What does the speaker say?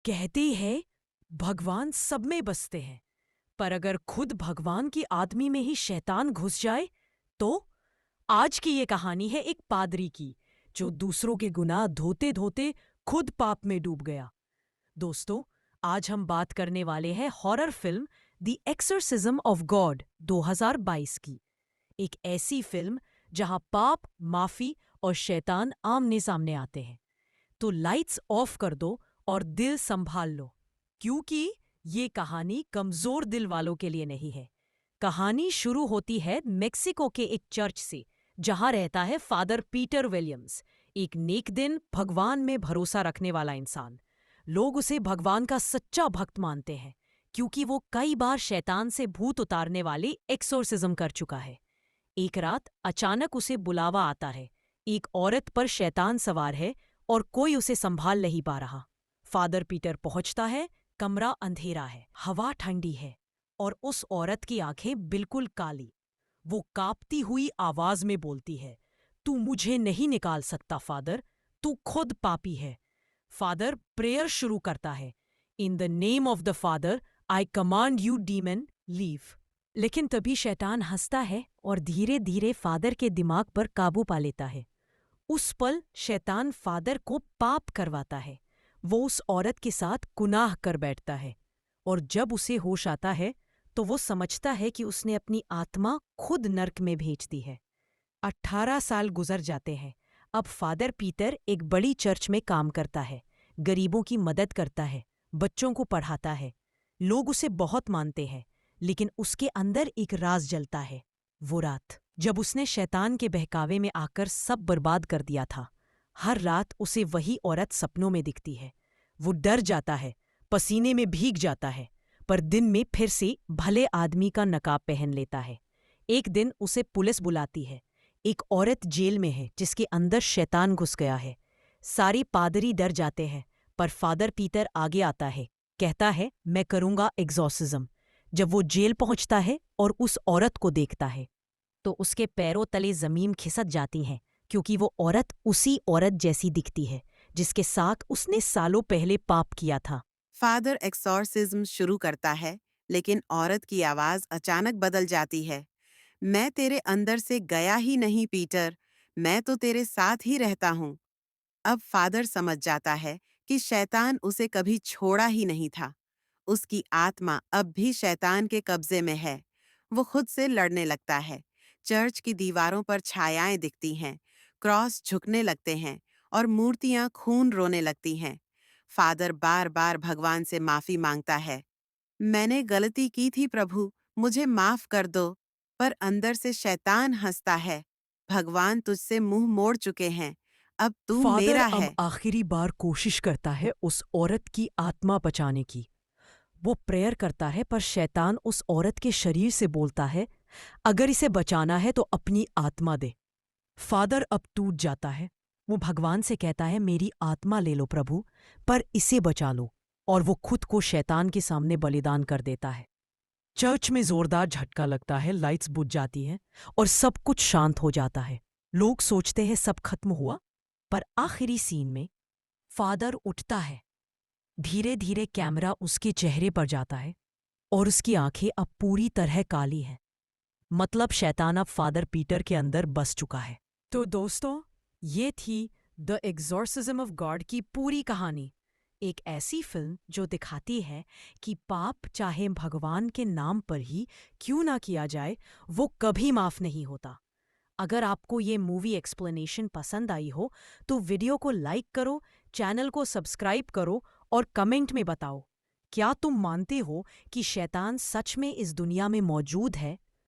कहते हैं भगवान सब में बसते हैं, पर अगर खुद भगवान की आदमी में ही शैतान घुस जाए तो? आज की ये कहानी है एक पादरी की जो दूसरों के गुनाह धोते धोते खुद पाप में डूब गया। दोस्तों, आज हम बात करने वाले हैं horror film the exorcism of God 2022 की। एक ऐसी फिल्म जहां पाप, माफी और शैतान आमने सामने आते हैं। तो लाइट्स ऑफ कर दो और दिल संभाल लो, क्योंकि ये कहानी कमजोर दिल वालों के लिए नहीं है। कहानी शुरू होती है मेक्सिको के एक चर्च से, जहां रहता है फादर पीटर विलियम्स, एक नेक दिन भगवान में भरोसा रखने वाला इंसान। लोग उसे भगवान का सच्चा भक्त मानते हैं, क्योंकि वो कई बार शैतान से भूत उतारने वाली एक्सोर्सिज्म कर चुका है। एक रात अचानक उसे बुलावा आता है। एक औरत पर शैतान सवार है और कोई उसे संभाल नहीं पा रहा। फादर पीटर पहुंचता है। कमरा अंधेरा है, हवा ठंडी है और उस औरत की आंखें बिल्कुल काली। वो कांपती हुई आवाज में बोलती है, तू मुझे नहीं निकाल सकता फादर, तू खुद पापी है। फादर प्रेयर शुरू करता है, in the name of the father I command you demon leave. लेकिन तभी शैतान हंसता है और धीरे धीरे फादर के दिमाग पर काबू पा लेता है। उस पल शैतान फादर को पाप करवाता है। वो उस औरत के साथ गुनाह कर बैठता है और जब उसे होश आता है तो वो समझता है कि उसने अपनी आत्मा खुद नर्क में भेज दी है। 18 साल गुजर जाते हैं। अब फादर पीटर एक बड़ी चर्च में काम करता है, गरीबों की मदद करता है, बच्चों को पढ़ाता है। लोग उसे बहुत मानते हैं, लेकिन उसके अंदर एक राज जलता है। वो रात जब उसने शैतान के बहकावे में आकर सब बर्बाद कर दिया था। हर रात उसे वही औरत सपनों में दिखती है। वो डर जाता है, पसीने में भीग जाता है, पर दिन में फिर से भले आदमी का नकाब पहन लेता है। एक दिन उसे पुलिस बुलाती है। एक औरत जेल में है जिसके अंदर शैतान घुस गया है। सारे पादरी डर जाते हैं, पर फादर पीटर आगे आता है, कहता है मैं करूंगा एग्जॉर्सिज्म। जब वो जेल पहुंचता है और उस औरत को देखता है तो उसके पैरों तले जमीन खिसक जाती है, क्योंकि वो औरत उसी औरत जैसी दिखती है जिसके साथ उसने सालों पहले पाप किया था। फादर एक्सॉर्सिज्म शुरू करता है, लेकिन औरत की आवाज अचानक बदल जाती है। मैं तेरे अंदर से गया ही नहीं पीटर, मैं तो तेरे साथ ही रहता हूँ। अब फादर समझ जाता है कि शैतान उसे कभी छोड़ा ही नहीं था। उसकी आत्मा अब भी शैतान के कब्जे में है। वो खुद से लड़ने लगता है। चर्च की दीवारों पर छायाएं दिखती हैं, क्रॉस झुकने लगते हैं और मूर्तियां खून रोने लगती हैं। फादर बार बार भगवान से माफी मांगता है। मैंने गलती की थी प्रभु, मुझे माफ कर दो। पर अंदर से शैतान हंसता है। भगवान तुझसे मुंह मोड़ चुके हैं, अब तू फादर मेरा अब है। आखिरी बार कोशिश करता है उस औरत की आत्मा बचाने की। वो प्रेयर करता है, पर शैतान उस औरत के शरीर से बोलता है, अगर इसे बचाना है तो अपनी आत्मा दे। फादर अब टूट जाता है। वो भगवान से कहता है, मेरी आत्मा ले लो प्रभु, पर इसे बचा लो। और वो खुद को शैतान के सामने बलिदान कर देता है। चर्च में जोरदार झटका लगता है, लाइट्स बुझ जाती हैं और सब कुछ शांत हो जाता है। लोग सोचते हैं सब खत्म हुआ, पर आखिरी सीन में फादर उठता है। धीरे धीरे कैमरा उसके चेहरे पर जाता है और उसकी आंखें अब पूरी तरह काली हैं। मतलब शैतान अब फादर पीटर के अंदर बस चुका है। तो दोस्तों, ये थी द एग्जॉर्सिज्म ऑफ गॉड की पूरी कहानी। एक ऐसी फिल्म जो दिखाती है कि पाप चाहे भगवान के नाम पर ही क्यों ना किया जाए, वो कभी माफ नहीं होता। अगर आपको ये मूवी एक्सप्लेनेशन पसंद आई हो तो वीडियो को लाइक करो, चैनल को सब्सक्राइब करो और कमेंट में बताओ, क्या तुम मानते हो कि शैतान सच में इस दुनिया में मौजूद है